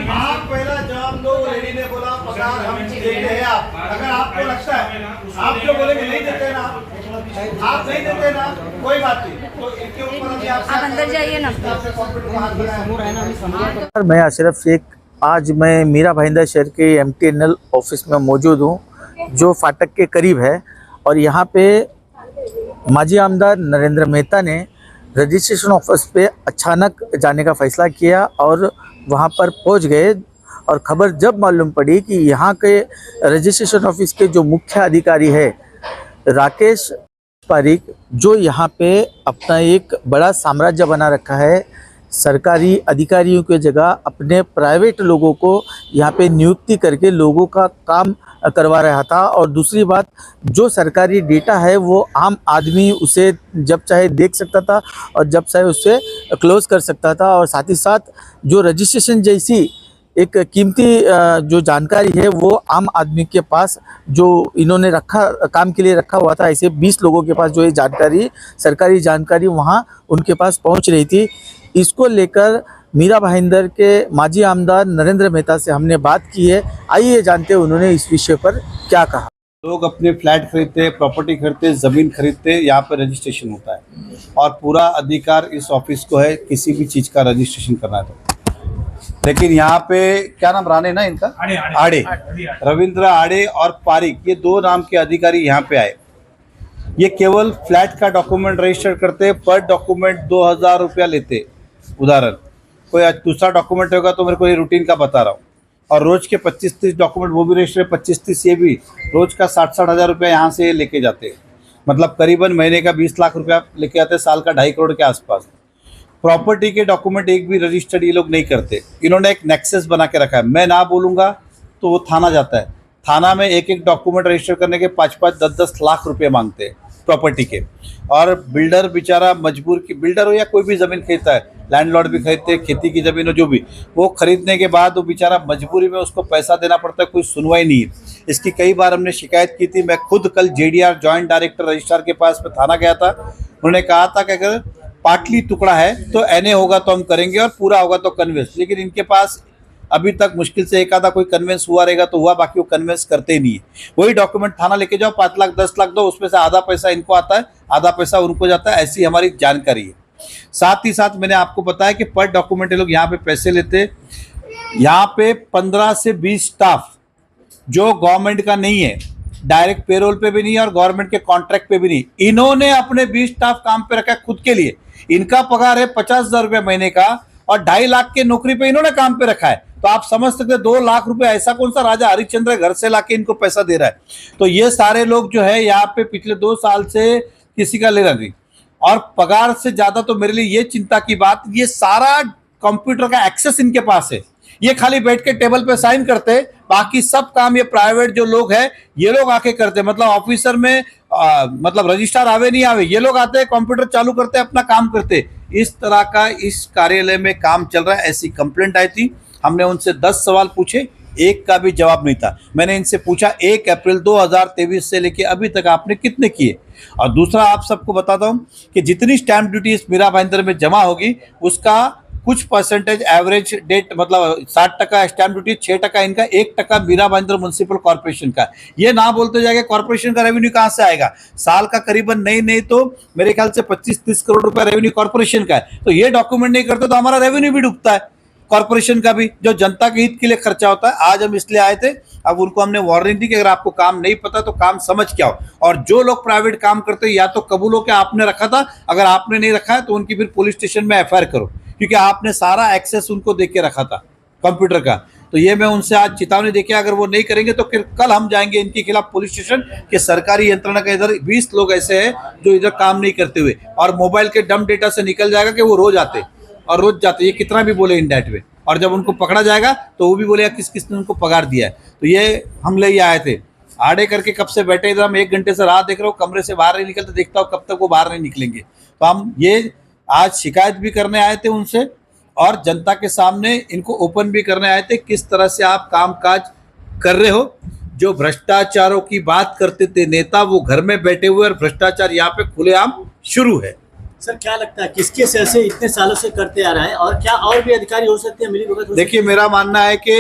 आप पहला जवाब दो। लेडी ने बोला पगार हम देते हैं आप, अगर आपको लगता है आप जो बोलेंगे नहीं देते ना, आप नहीं देते ना, कोई बात नहीं, तो इनके ऊपर अभी आप अंदर जाइए ना। मैं अशरफ शेख, आज मैं मीरा भाईंदर शहर के MTNL ऑफिस में मौजूद हूँ, जो फाटक के करीब है। और यहाँ पे माजी आमदार नरेंद्र मेहता ने रजिस्ट्रेशन ऑफिस पे अचानक जाने का फ़ैसला किया और वहाँ पर पहुँच गए। और ख़बर जब मालूम पड़ी कि यहाँ के रजिस्ट्रेशन ऑफिस के जो मुख्य अधिकारी है राकेश पारिक, जो यहाँ पे अपना एक बड़ा साम्राज्य बना रखा है, सरकारी अधिकारियों की जगह अपने प्राइवेट लोगों को यहाँ पे नियुक्ति करके लोगों का काम करवा रहा था। और दूसरी बात, जो सरकारी डेटा है वो आम आदमी उसे जब चाहे देख सकता था और जब चाहे उसे क्लोज कर सकता था। और साथ ही साथ जो रजिस्ट्रेशन जैसी एक कीमती जो जानकारी है वो आम आदमी के पास, जो इन्होंने काम के लिए रखा हुआ था, ऐसे 20 लोगों के पास जो ये जानकारी, सरकारी जानकारी वहाँ उनके पास पहुँच रही थी। इसको लेकर मीरा भाईंदर के माजी आमदार नरेंद्र मेहता से हमने बात की है। आइए जानते हैं उन्होंने इस विषय पर क्या कहा। लोग अपने फ्लैट खरीदते, प्रॉपर्टी खरीदते, ज़मीन खरीदते, यहाँ पर रजिस्ट्रेशन होता है और पूरा अधिकार इस ऑफिस को है किसी भी चीज़ का रजिस्ट्रेशन करना है तो। लेकिन यहाँ पे क्या नाम, राणे ना इनका, आड़े, रविंद्र आड़े और पारिक, ये दो नाम के अधिकारी यहाँ पे आए। ये केवल फ्लैट का डॉक्यूमेंट रजिस्टर करते, पर डॉक्यूमेंट 2000 रुपया लेते। उदाहरण, कोई दूसरा डॉक्यूमेंट होगा तो मेरे को ये रूटीन का बता रहा हूँ। और रोज के 25-30 डॉक्यूमेंट वो भी रजिस्टर, 25-30 ये भी, रोज का 60-60 हज़ार रुपया यहाँ से लेके जाते। मतलब करीबन महीने का 20 लाख रुपया लेके आते, साल का 2.5 करोड़ के आसपास। प्रॉपर्टी के डॉक्यूमेंट एक भी रजिस्टर्ड ये लोग नहीं करते। इन्होंने एक नेक्सस बना के रखा है, मैं ना बोलूँगा तो वो थाना जाता है। थाना में एक एक डॉक्यूमेंट रजिस्टर करने के 5-5, 10-10 लाख रुपये मांगते हैं प्रॉपर्टी के। और बिल्डर बेचारा मजबूर, की बिल्डर हो या कोई भी ज़मीन खरीदता है, लैंडलॉर्ड भी खरीदते हैं, खेती की ज़मीन हो जो भी, वो खरीदने के बाद वो बेचारा मजबूरी में उसको पैसा देना पड़ता है, कोई सुनवाई नहीं है। इसकी कई बार हमने शिकायत की थी। मैं खुद कल JDR जॉइंट डायरेक्टर रजिस्ट्रार के पास में थाना गया था। उन्होंने कहा था कि अगर पाटली टुकड़ा है तो NA होगा तो हम करेंगे और पूरा होगा तो कन्वेंस। लेकिन इनके पास अभी तक मुश्किल से एक आधा कोई कन्वेंस हुआ रहेगा तो हुआ, बाकी वो कन्वेंस करते ही नहीं है। वही डॉक्यूमेंट थाना लेके जाओ, 5 लाख 10 लाख दो, उसमें से आधा पैसा इनको आता है, आधा पैसा उनको जाता है। ऐसी हमारी जानकारी है। साथ ही साथ मैंने आपको बताया कि पर डॉक्यूमेंट लोग यहाँ पे पैसे लेते। यहाँ पे 15 से 20 स्टाफ जो गवर्नमेंट का नहीं है, डायरेक्ट पेरोल पे भी नहीं है और गवर्नमेंट के कॉन्ट्रैक्ट पे भी नहीं, इन्होंने अपने 20 स्टाफ काम पे रखा है खुद के लिए। इनका पगार है 50,000 रुपये महीने का और 2.5 लाख के नौकरी पे इन्होंने काम पे रखा है। तो आप समझ सकते हैं 2 लाख रुपए ऐसा कौन सा राजा हरिश्चंद्र घर से लाके इनको पैसा दे रहा है। तो ये सारे लोग जो है यहाँ पे पिछले 2 साल से किसी का ले रहा नहीं। और पगार से ज्यादा तो मेरे लिए ये चिंता की बात, ये सारा कंप्यूटर का एक्सेस इनके पास है। ये खाली बैठ के टेबल पे साइन करते, बाकी सब काम ये प्राइवेट जो लोग हैं ये लोग आके करते। मतलब ऑफिसर में मतलब रजिस्ट्रार आवे नहीं आवे, ये लोग आते हैं, कंप्यूटर चालू करते, अपना काम करते। इस तरह का इस कार्यालय में काम चल रहा है। ऐसी कंप्लेंट आई थी। हमने उनसे 10 सवाल पूछे, एक का भी जवाब नहीं था। मैंने इनसे पूछा 1 अप्रैल 2023 से लेके अभी तक आपने कितने किए। और दूसरा आप सबको बताता हूं कि जितनी स्टैंप ड्यूटी इस मीरा भाईंदर में जमा होगी उसका कुछ परसेंटेज एवरेज डेट, मतलब 60% स्टैंप ड्यूटी, 6% इनका, 1% मीरा भाईंदर म्युनिसिपल कॉर्पोरेशन का। ये ना बोलते जाएगा कॉर्पोरेशन का रेवेन्यू कहाँ से आएगा। साल का करीबन नहीं तो मेरे ख्याल से 25-30 करोड़ रुपया रेवेन्यू कॉर्पोरेशन का है। तो ये डॉक्यूमेंट नहीं करते तो हमारा रेवेन्यू भी डूबता है, कॉर्पोरेशन का भी, जो जनता के हित के लिए खर्चा होता है। आज हम इसलिए आए थे। अब उनको हमने वार्निंग दी कि अगर आपको काम नहीं पता तो काम समझ के आओ। और जो लोग प्राइवेट काम करते हैं या तो कबूलो के आपने रखा था, अगर आपने नहीं रखा है तो उनकी फिर पुलिस स्टेशन में FIR करो, क्योंकि आपने सारा एक्सेस उनको दे के रखा था कंप्यूटर का। तो ये मैं उनसे आज चेतावनी देके, अगर वो नहीं करेंगे तो फिर कल हम जाएंगे इनके खिलाफ पुलिस स्टेशन के सरकारी यंत्रणा का। इधर 20 लोग ऐसे हैं जो इधर काम नहीं करते हुए, और मोबाइल के डम डेटा से निकल जाएगा कि वो रोज आते और रोज जाते, ये कितना भी बोले इंडाइट में। और जब उनको पकड़ा जाएगा तो वो भी बोलेगा किस किस ने उनको पगार दिया है। तो ये हम ले आए थे, आड़े करके कब से बैठे इधर। हम 1 घंटे से राह देख रहा हूँ, कमरे से बाहर नहीं निकलते, देखता हूँ कब तक वो बाहर नहीं निकलेंगे। तो हम ये आज शिकायत भी करने आए थे उनसे, और जनता के सामने इनको ओपन भी करने आए थे किस तरह से आप कामकाज कर रहे हो। जो भ्रष्टाचारों की बात करते थे नेता, वो घर में बैठे हुए, और भ्रष्टाचार यहाँ पे खुलेआम शुरू है। सर क्या लगता है किसके से ऐसे इतने सालों से करते आ रहा है, और क्या और भी अधिकारी हो सकते हैं, मिली भगत हो सकती है? देखिए, मेरा मानना है कि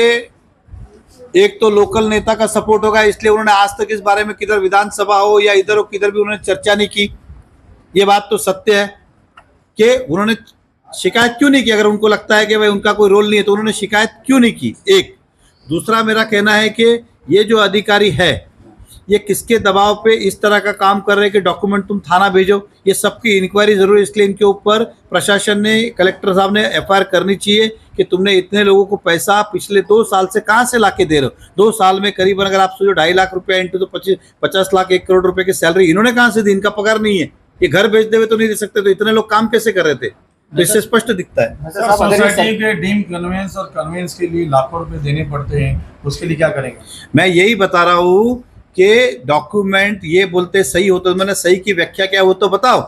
एक तो लोकल नेता का सपोर्ट होगा, इसलिए उन्होंने आज तक इस बारे में किधर विधानसभा हो या इधर हो किधर भी उन्होंने चर्चा नहीं की। ये बात तो सत्य है कि उन्होंने शिकायत क्यों नहीं की। अगर उनको लगता है कि भाई उनका कोई रोल नहीं है तो उन्होंने शिकायत क्यों नहीं की। एक दूसरा मेरा कहना है कि ये जो अधिकारी है ये किसके दबाव पे इस तरह का काम कर रहे हैं कि डॉक्यूमेंट तुम थाना भेजो। ये सबकी इंक्वायरी जरूर है, इसलिए इनके ऊपर प्रशासन ने, कलेक्टर साहब ने एफआईआर करनी चाहिए कि तुमने इतने लोगों को पैसा पिछले 2 साल से कहाँ से लाके दे रहे हो। 2 साल में करीबन अगर आप सोचो 2.5 लाख रुपया इंटू तो 50 लाख 1 करोड़ रुपए की सैलरी इन्होंने कहाँ से दी। इनका पगार नहीं है, ये घर बेच देवे तो नहीं दे सकते, तो इतने लोग काम कैसे कर रहे थे। तो इससे स्पष्ट दिखता है। सर, सोसाइटी के डीम कन्वेंस और कन्वेंस के लिए लाखों रुपए देने पड़ते हैं, उसके लिए क्या करेंगे? मैं यही बता रहा हूँ कि डॉक्यूमेंट ये बोलते सही होता है, मैंने सही की व्याख्या क्या है वो तो बताओ।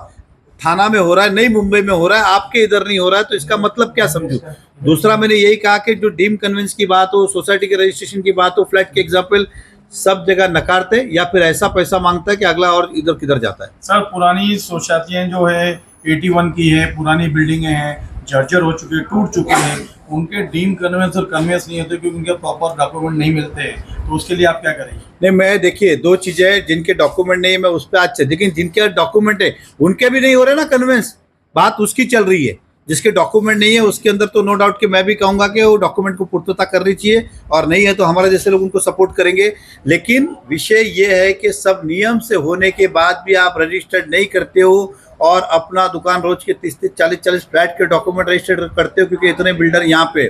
थाना में हो रहा है, नहीं मुंबई में हो रहा है, आपके इधर नहीं हो रहा है, तो इसका मतलब क्या समझूं। दूसरा मैंने यही कहा कि जो डीम कन्वेंस की बात हो, सोसाइटी के रजिस्ट्रेशन की बात हो, फ्लैट के एग्जाम्पल सब जगह नकारते या फिर ऐसा पैसा मांगता है कि अगला और इधर किधर जाता है। सर, पुरानी सोसाइटियाँ जो है 81 की है, पुरानी बिल्डिंगें हैं, जर्जर हो चुके, टूट चुके हैं, उनके डीम कन्वेंस और कन्वेंस नहीं होते क्योंकि उनके प्रॉपर डॉक्यूमेंट नहीं मिलते हैं, तो उसके लिए आप क्या करेंगे? नहीं, मैं देखिए 2 चीजें, जिनके डॉक्यूमेंट नहीं है मैं उस पर आज, लेकिन जिनके डॉक्यूमेंट है उनके भी नहीं हो रहे ना कन्वेंस, बात उसकी चल रही है। जिसके डॉक्यूमेंट नहीं है उसके अंदर तो नो डाउट कि मैं भी कहूंगा कि वो डॉक्यूमेंट को पूर्तता करनी चाहिए, और नहीं है तो हमारे जैसे लोग उनको सपोर्ट करेंगे। लेकिन विषय ये है कि सब नियम से होने के बाद भी आप रजिस्टर्ड नहीं करते हो और अपना दुकान रोज के 30-30, 40-40 फ्लैट के डॉक्यूमेंट रजिस्टर्ड करते हो, क्योंकि इतने बिल्डर यहाँ पे।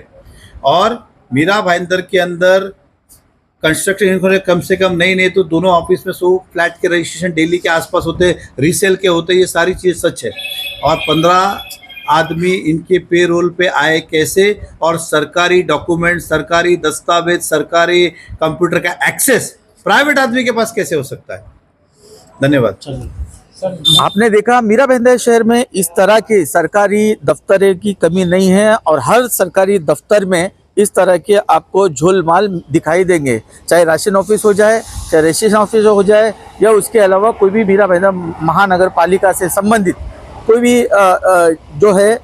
और मीरा भाईंदर के अंदर कंस्ट्रक्शन कम से कम नहीं तो दोनों ऑफिस में 100 फ्लैट के रजिस्ट्रेशन डेली के आसपास होते, रीसेल के होते, ये सारी चीज़ सच है। और 15 आदमी इनके पे रोल पे आए कैसे, और सरकारी डॉक्यूमेंट, सरकारी दस्तावेज, सरकारी कंप्यूटर का एक्सेस प्राइवेट आदमी के पास कैसे हो सकता है। धन्यवाद। आपने देखा मीरा भाईंदर शहर में इस तरह के सरकारी दफ्तरों की कमी नहीं है, और हर सरकारी दफ्तर में इस तरह के आपको झोलमाल दिखाई देंगे, चाहे राशन ऑफिस हो जाए, चाहे रजिस्ट्रेशन ऑफिस हो जाए, या उसके अलावा कोई भी मीरा भाईंदर महानगर पालिका से संबंधित कोई भी जो है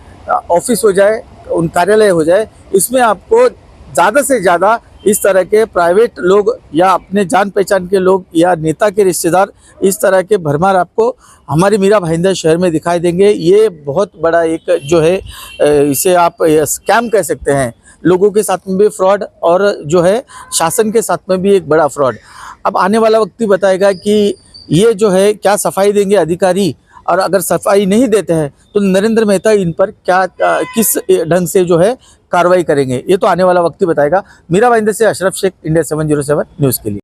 ऑफिस हो जाए, उन कार्यालय हो जाए, इसमें आपको ज़्यादा से ज़्यादा इस तरह के प्राइवेट लोग या अपने जान पहचान के लोग या नेता के रिश्तेदार इस तरह के भरमार आपको हमारे मीरा भाईंदर शहर में दिखाई देंगे। ये बहुत बड़ा एक जो है इसे आप स्कैम कह सकते हैं। लोगों के साथ में भी फ्रॉड, और जो है शासन के साथ में भी एक बड़ा फ्रॉड। अब आने वाला वक्त ही बताएगा कि ये जो है क्या सफाई देंगे अधिकारी, और अगर सफाई नहीं देते हैं तो नरेंद्र मेहता इन पर क्या किस ढंग से जो है कार्रवाई करेंगे, ये तो आने वाला वक्त ही बताएगा। मीरा भाईंदर से अशरफ शेख, इंडिया 707 न्यूज़ के लिए।